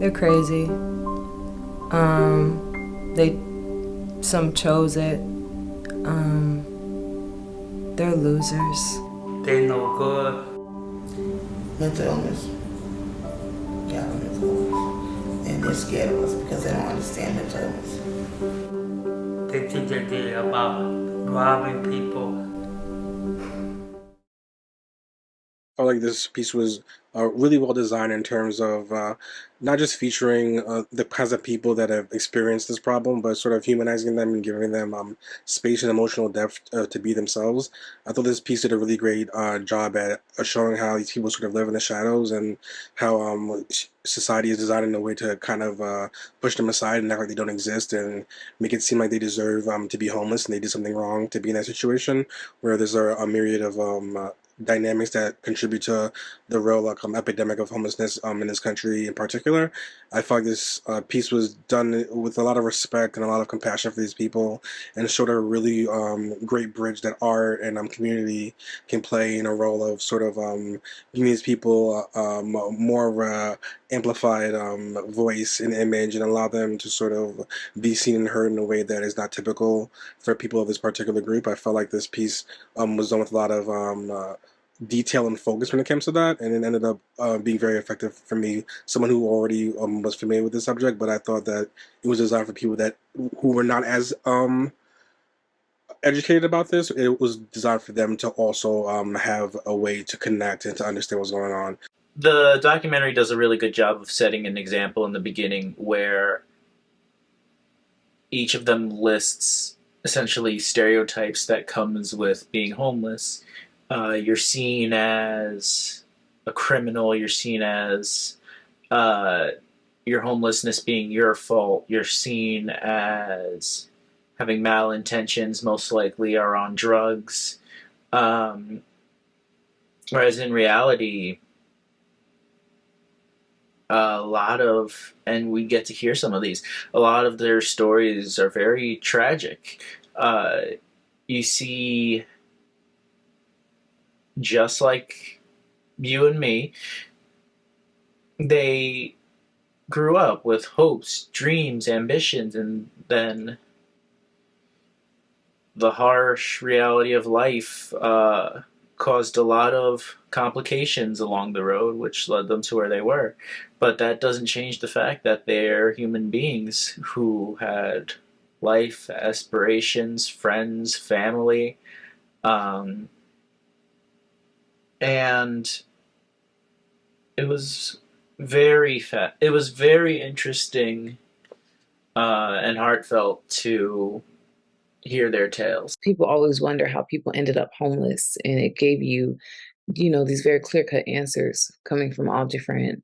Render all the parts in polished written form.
They're crazy. They some chose it. They're losers. They no good. Mental illness. Yeah, mental illness. And they're scared of us because they don't understand mental illness. They think that they're about robbing people. I felt like this piece was really well designed in terms of not just featuring the kinds of people that have experienced this problem, but sort of humanizing them and giving them space and emotional depth to be themselves. I thought this piece did a really great job at showing how these people sort of live in the shadows and how society is designed in a way to kind of push them aside and act like they don't exist and make it seem like they deserve to be homeless and they did something wrong to be in that situation, where there's a myriad of dynamics that contribute to the real epidemic of homelessness in this country in particular. I felt like this piece was done with a lot of respect and a lot of compassion for these people, and showed a really great bridge that art and community can play in a role of sort of giving these people more of a amplified voice and image, and allow them to sort of be seen and heard in a way that is not typical for people of this particular group. I felt like this piece was done with a lot of detail and focus when it comes to that, and it ended up being very effective for me, someone who already was familiar with the subject. But I thought that it was designed for people that who were not as educated about this. It was designed for them to also have a way to connect and to understand what's going on. The documentary does a really good job of setting an example in the beginning where each of them lists essentially stereotypes that comes with being homeless. You're seen as a criminal. You're seen as your homelessness being your fault. You're seen as having malintentions, most likely are on drugs. Whereas in reality, a lot of, and we get to hear some of these, a lot of their stories are very tragic. You see, just like you and me, they grew up with hopes, dreams, ambitions, and then the harsh reality of life caused a lot of complications along the road, which led them to where they were. But that doesn't change the fact that they're human beings who had life, aspirations, friends, family, and it was it was very interesting and heartfelt to hear their tales. People always wonder how people ended up homeless, and it gave you, these very clear-cut answers coming from all different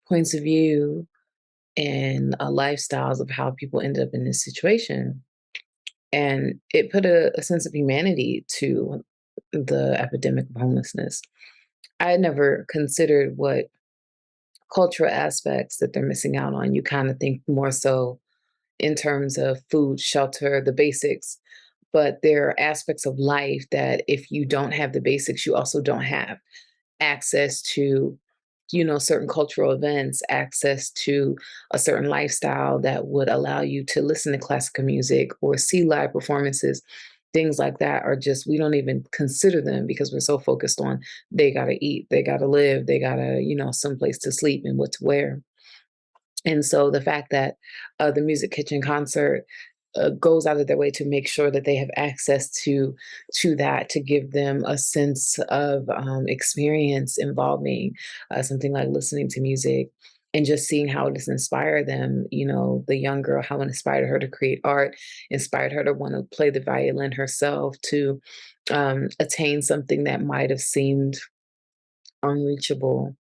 points of view and lifestyles of how people ended up in this situation. And it put a sense of humanity to the epidemic of homelessness. I had never considered what cultural aspects that they're missing out on. You kind of think more so in terms of food, shelter, the basics. But there are aspects of life that if you don't have the basics, you also don't have access to, certain cultural events, access to a certain lifestyle that would allow you to listen to classical music or see live performances. Things like that are just, we don't even consider them because we're so focused on they got to eat, they got to live, they got to, some place to sleep and what to wear. And so the fact that the Music Kitchen concert goes out of their way to make sure that they have access to that, to give them a sense of experience involving something like listening to music and just seeing how it has inspired them. The young girl, how it inspired her to create art, inspired her to want to play the violin herself, to attain something that might have seemed unreachable.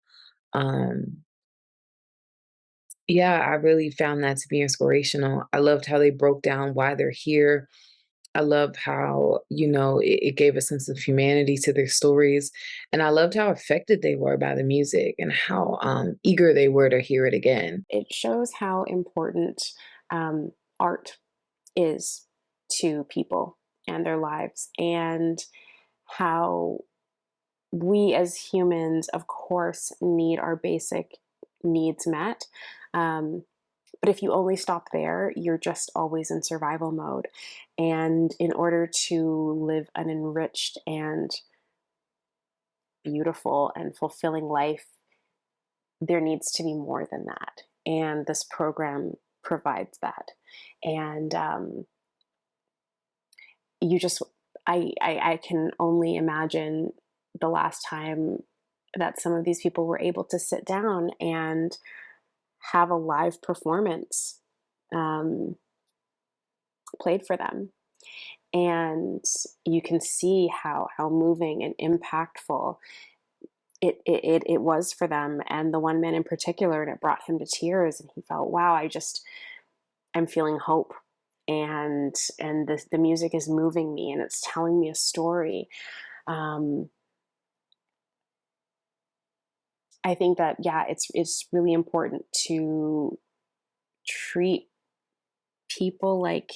Yeah, I really found that to be inspirational. I loved how they broke down why they're here. I loved how, it gave a sense of humanity to their stories. And I loved how affected they were by the music and how eager they were to hear it again. It shows how important art is to people and their lives, and how we as humans, of course, need our basic needs met. But if you only stop there, you're just always in survival mode. And in order to live an enriched and beautiful and fulfilling life, there needs to be more than that. And this program provides that. And you just, I can only imagine the last time that some of these people were able to sit down and have a live performance um, played for them. And you can see how moving and impactful it was for them. And the one man in particular, and it brought him to tears, and he felt, wow, I'm feeling hope. And the music is moving me, and it's telling me a story. um, I think that, yeah, it's really important to treat people like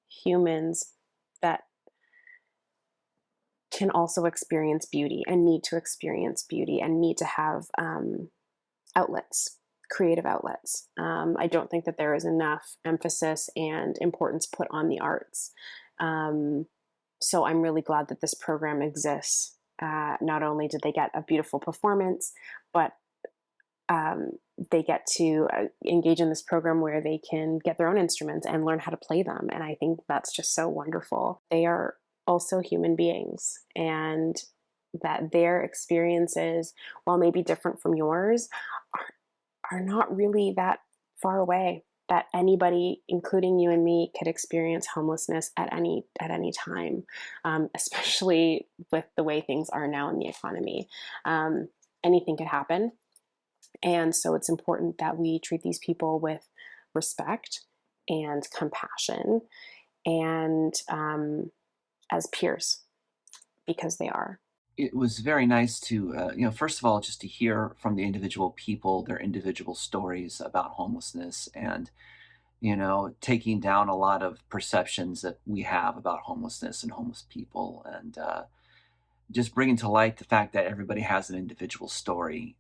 humans that can also experience beauty and need to experience beauty and need to have outlets, creative outlets. I don't think that there is enough emphasis and importance put on the arts. So I'm really glad that this program exists. Not only did they get a beautiful performance, but they get to engage in this program where they can get their own instruments and learn how to play them. And I think that's just so wonderful. They are also human beings, and that their experiences, while maybe different from yours, are not really that far away. That anybody, including you and me, could experience homelessness at any time, especially with the way things are now in the economy. Anything could happen. And so it's important that we treat these people with respect and compassion, and as peers, because they are. It was very nice to, first of all, just to hear from the individual people, their individual stories about homelessness and, taking down a lot of perceptions that we have about homelessness and homeless people. And just bringing to light the fact that everybody has an individual story.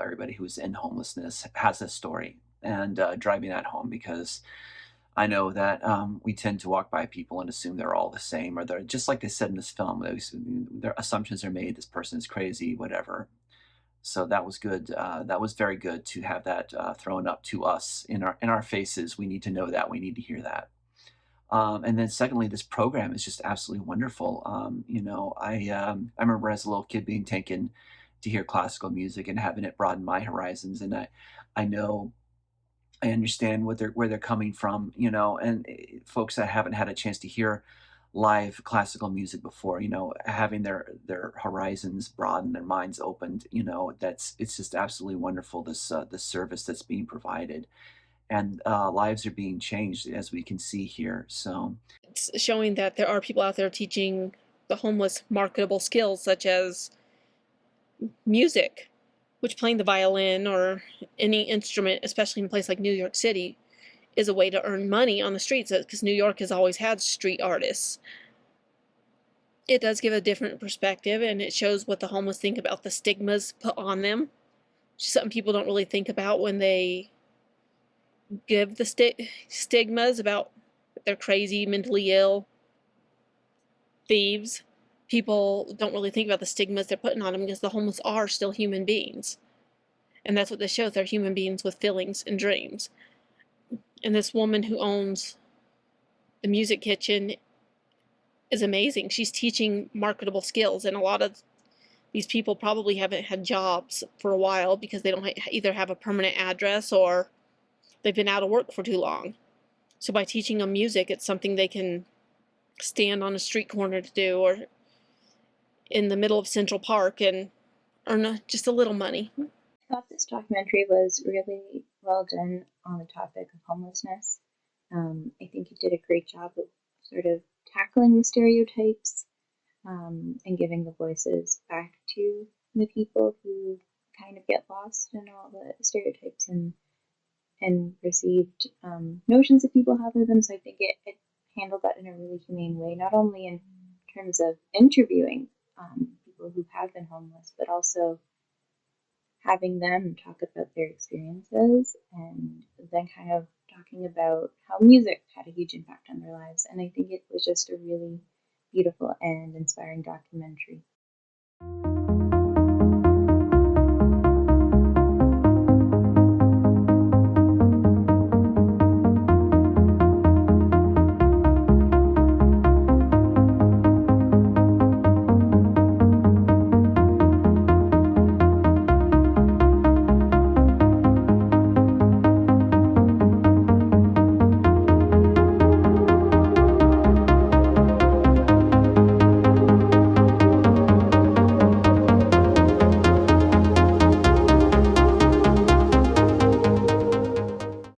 Everybody who's in homelessness has a story, and driving that home, because I know that we tend to walk by people and assume they're all the same, or they're just like they said in this film. Their assumptions are made. This person is crazy, whatever. So that was good. That was very good to have that thrown up to us in our faces. We need to know that. We need to hear that. And then secondly, this program is just absolutely wonderful. I remember as a little kid being taken to hear classical music and having it broaden my horizons. And I know I understand where they're coming from, and folks that haven't had a chance to hear live classical music before, having their horizons broadened, their minds opened, it's just absolutely wonderful, this service that's being provided, and lives are being changed as we can see here. So It's showing that there are people out there teaching the homeless marketable skills such as music, which playing the violin or any instrument, especially in a place like New York City, is a way to earn money on the streets, because New York has always had street artists. It does give a different perspective, and it shows what the homeless think about the stigmas put on them, which is something people don't really think about when they give the stigmas about they're crazy, mentally ill, thieves. People don't really think about the stigmas they're putting on them, because the homeless are still human beings. And that's what this shows. They're human beings with feelings and dreams. And this woman who owns the music kitchen is amazing. She's teaching marketable skills, and a lot of these people probably haven't had jobs for a while because they don't either have a permanent address or they've been out of work for too long. So by teaching them music, it's something they can stand on a street corner to do, or in the middle of Central Park, and earn just a little money. I thought this documentary was really well done on the topic of homelessness. I think it did a great job of sort of tackling the stereotypes, and giving the voices back to the people who kind of get lost in all the stereotypes and received notions that people have of them. So I think it handled that in a really humane way, not only in terms of interviewing people who have been homeless, but also having them talk about their experiences and then kind of talking about how music had a huge impact on their lives. And I think it was just a really beautiful and inspiring documentary.